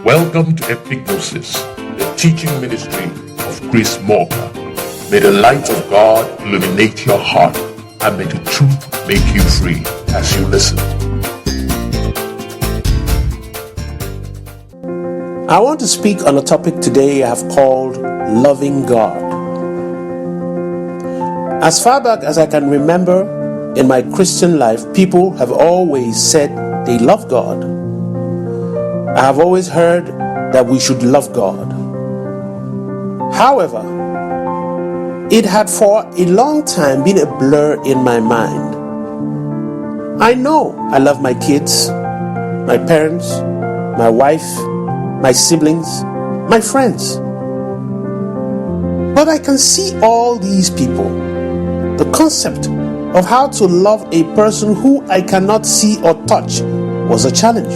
Welcome to Epignosis, the teaching ministry of Chris Morgan. May the light of God illuminate your heart, and may the truth make you free as you listen. I want to speak on a topic today I have called Loving God. As far back as I can remember in my Christian life, people have always said they love God. I have always heard that we should love God. However, it had for a long time been a blur in my mind. I know I love my kids, my parents, my wife, my siblings, my friends. But I can see all these people. The concept of how to love a person who I cannot see or touch was a challenge.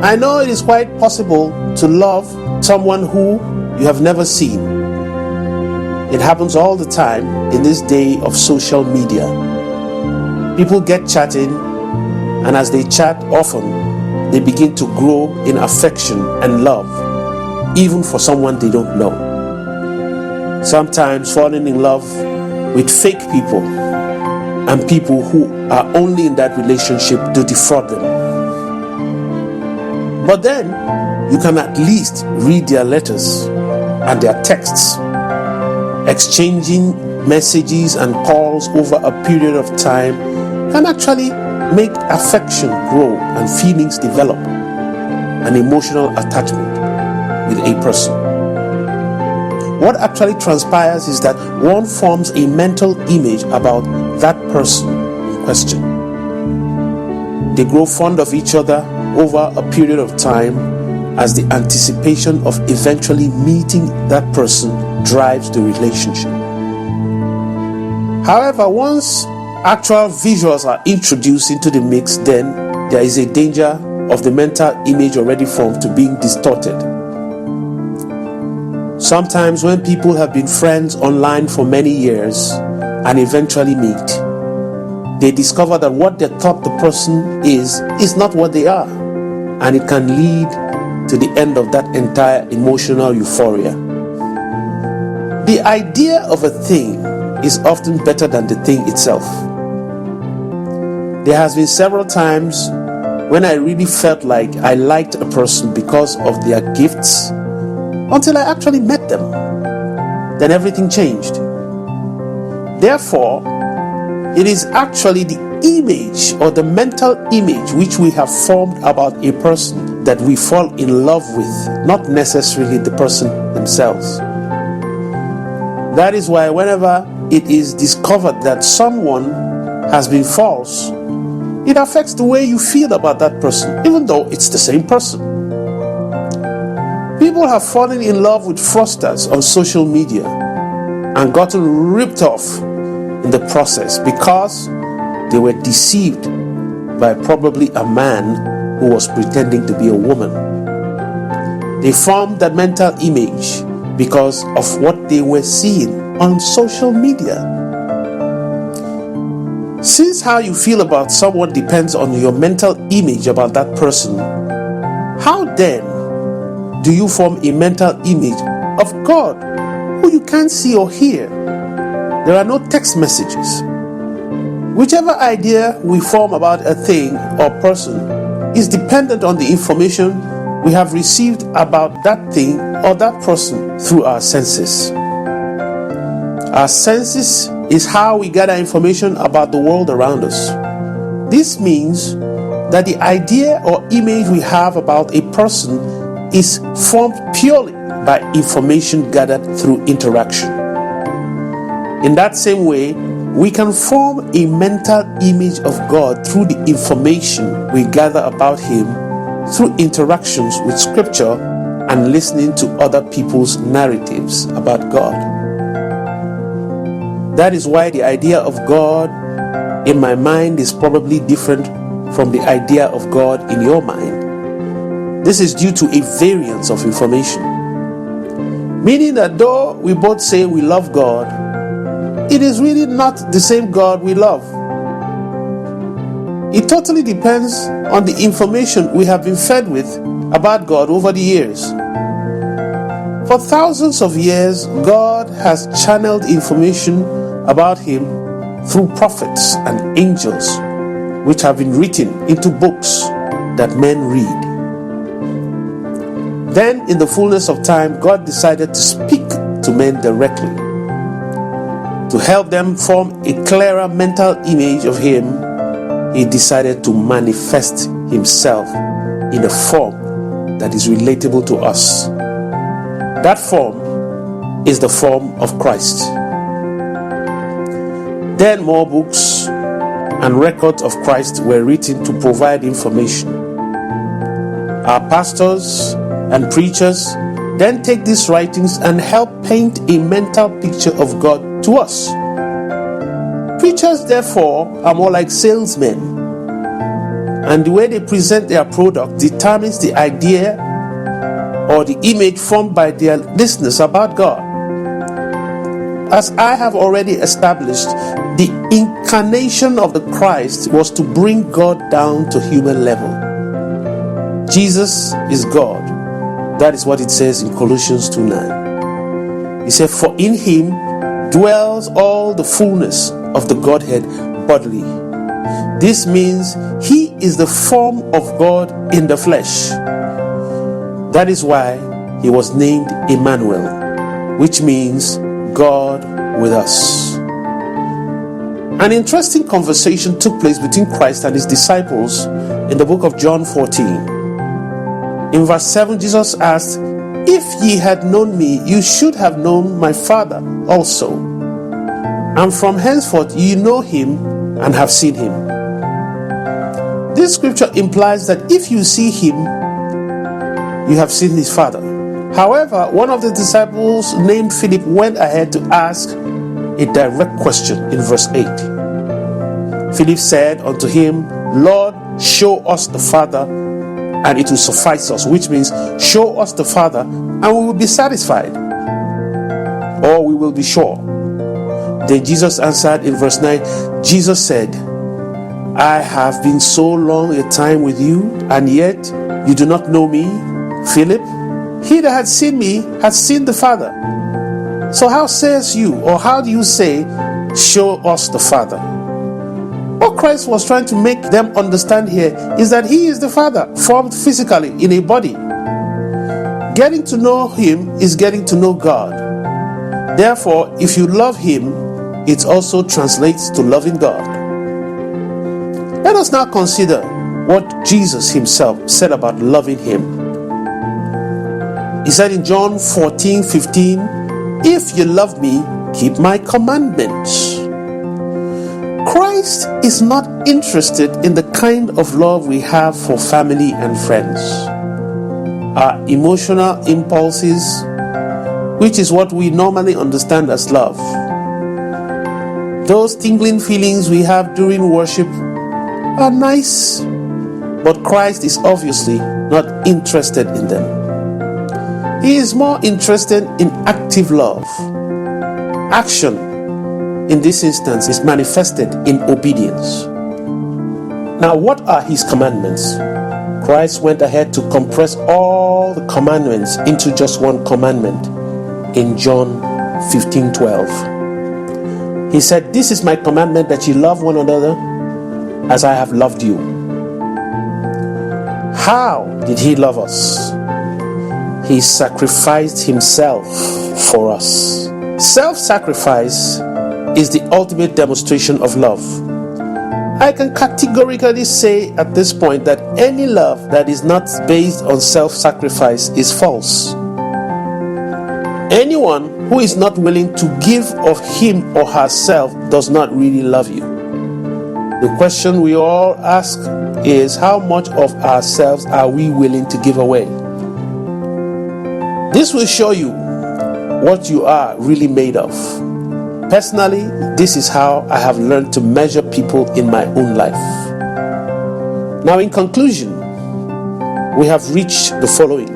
I know it is quite possible to love someone who you have never seen. It happens all the time in this day of social media. People get chatting, and as they chat often, they begin to grow in affection and love, even for someone they don't know. Sometimes falling in love with fake people and people who are only in that relationship to defraud them. But then you can at least read their letters and their texts. Exchanging messages and calls over a period of time can actually make affection grow and feelings develop, an emotional attachment with a person. What actually transpires is that one forms a mental image about that person in question. They grow fond of each other over a period of time as the anticipation of eventually meeting that person drives the relationship. However, once actual visuals are introduced into the mix, then there is a danger of the mental image already formed to being distorted. Sometimes when people have been friends online for many years and eventually meet, they discover that what they thought the person is not what they are, and it can lead to the end of that entire emotional euphoria. The idea of a thing is often better than the thing itself. There has been several times when I really felt like I liked a person because of their gifts, until I actually met them. Then everything changed. Therefore, it is actually the image or the mental image which we have formed about a person that we fall in love with, not necessarily the person themselves. That is why whenever it is discovered that someone has been false, it affects the way you feel about that person, even though it's the same person. People have fallen in love with fraudsters on social media and gotten ripped off in the process because they were deceived by probably a man who was pretending to be a woman. They formed that mental image because of what they were seeing on social media. Since how you feel about someone depends on your mental image about that person, how then do you form a mental image of God who you can't see or hear? There are no text messages. Whichever idea we form about a thing or person is dependent on the information we have received about that thing or that person through our senses. Our senses is how we gather information about the world around us. This means that the idea or image we have about a person is formed purely by information gathered through interaction. In that same way, we can form a mental image of God through the information we gather about Him through interactions with Scripture and listening to other people's narratives about God. That is why the idea of God in my mind is probably different from the idea of God in your mind. This is due to a variance of information. Meaning that though we both say we love God, it is really not the same God we love. It totally depends on the information we have been fed with about God over the years. For thousands of years, God has channeled information about Him through prophets and angels, which have been written into books that men read. Then, in the fullness of time, God decided to speak to men directly. To help them form a clearer mental image of Him, He decided to manifest Himself in a form that is relatable to us. That form is the form of Christ. Then more books and records of Christ were written to provide information. Our pastors and preachers then take these writings and help paint a mental picture of God to us. Preachers, therefore, are more like salesmen, and the way they present their product determines the idea or the image formed by their listeners about God. As I have already established, the incarnation of the Christ was to bring God down to human level. Jesus is God. That is what it says in Colossians 2:9. He said, "For in Him dwells all the fullness of the Godhead bodily." This means He is the form of God in the flesh. That is why He was named Emmanuel, which means God with us. An interesting conversation took place between Christ and His disciples in the book of John 14. In verse 7, Jesus asked, "If ye had known me, you should have known my Father also. And from henceforth ye know Him and have seen Him." This scripture implies that if you see Him, you have seen His Father. However, one of the disciples named Philip went ahead to ask a direct question in verse 8. Philip said unto Him, "Lord, show us the Father, and it will suffice us," which means show us the Father and we will be satisfied, or we will be sure. Then Jesus answered in verse 9. Jesus said, "I have been so long a time with you, and yet you do not know me, Philip? He that had seen me has seen the Father. So how sayest you, or how do you say, show us the Father?" What Christ was trying to make them understand here is that He is the Father, formed physically in a body. Getting to know Him is getting to know God. Therefore, if you love Him, it also translates to loving God. Let us now consider what Jesus Himself said about loving Him. He said in John 14:15, "If you love me, keep my commandments." Christ is not interested in the kind of love we have for family and friends. Our emotional impulses, which is what we normally understand as love, those tingling feelings we have during worship are nice, but Christ is obviously not interested in them. He is more interested in active love. Action, in this instance, is manifested in obedience. Now, what are His commandments? Christ went ahead to compress all the commandments into just one commandment in John 15:12. He said, "This is my commandment, that ye love one another as I have loved you." How did He love us? He sacrificed Himself for us. Self-sacrifice is the ultimate demonstration of love. I can categorically say at this point that any love that is not based on self-sacrifice is false. Anyone who is not willing to give of him or herself does not really love you. The question we all ask is, how much of ourselves are we willing to give away? This will show you what you are really made of. Personally, this is how I have learned to measure people in my own life. Now, in conclusion, we have reached the following.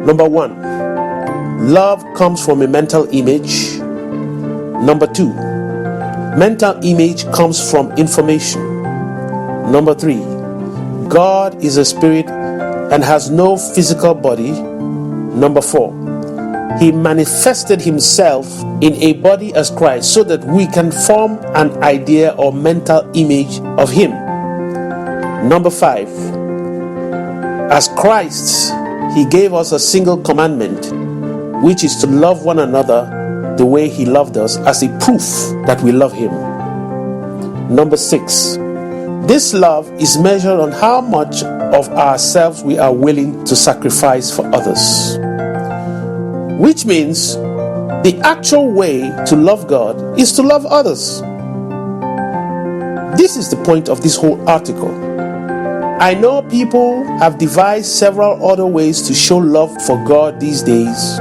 Number 1, love comes from a mental image. Number 2, mental image comes from information. Number 3, God is a spirit and has no physical body. Number 4, he manifested himself in a body as Christ so that we can form an idea or mental image of him. Number 5, as Christ, he gave us a single commandment, which is to love one another the way he loved us, as a proof that we love him. Number 6, this love is measured on how much of ourselves we are willing to sacrifice for others. Which means the actual way to love God is to love others. This is the point of this whole article. I know people have devised several other ways to show love for God these days.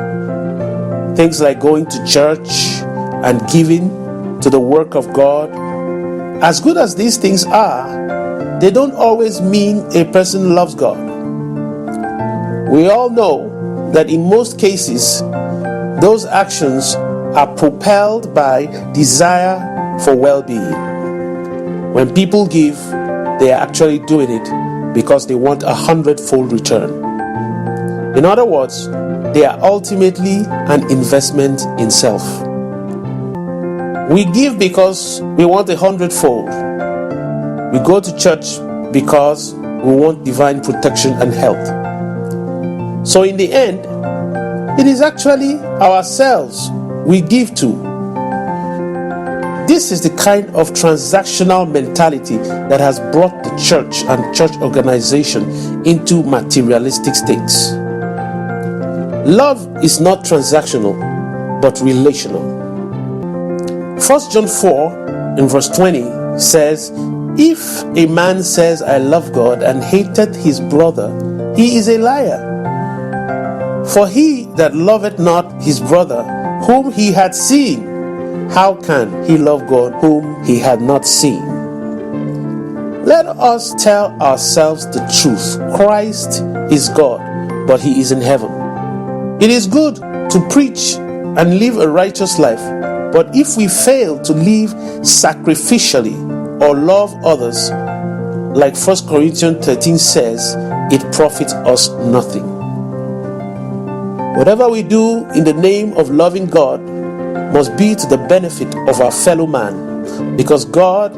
Things like going to church and giving to the work of God. As good as these things are, they don't always mean a person loves God. We all know that in most cases, those actions are propelled by desire for well-being. When people give, they are actually doing it because they want 100-fold return. In other words, they are ultimately an investment in self. We give because we want 100-fold. We go to church because we want divine protection and health. So in the end, it is actually ourselves we give to. This is the kind of transactional mentality that has brought the church and church organization into materialistic states. Love is not transactional, but relational. 1 John 4 in verse 20 says, if a man says, I love God and hated his brother, he is a liar. For he that loveth not his brother whom he had seen, how can he love God whom he had not seen? Let us tell ourselves the truth. Christ is God, but he is in heaven. It is good to preach and live a righteous life, but if we fail to live sacrificially or love others, like 1 Corinthians 13 says, it profits us nothing. Whatever we do in the name of loving God must be to the benefit of our fellow man, because God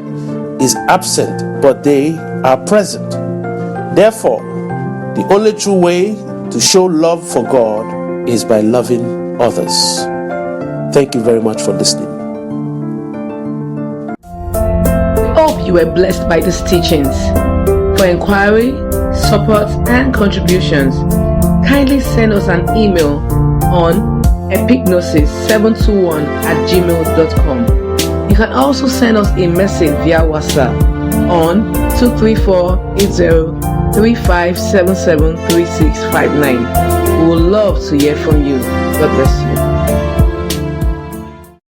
is absent, but they are present. Therefore, the only true way to show love for God is by loving others. Thank you very much for listening. We hope you were blessed by these teachings. For inquiry, support, and contributions, kindly send us an email on epignosis721@gmail.com. You can also send us a message via WhatsApp on 234-80-3577-3659. We would love to hear from you. God bless you.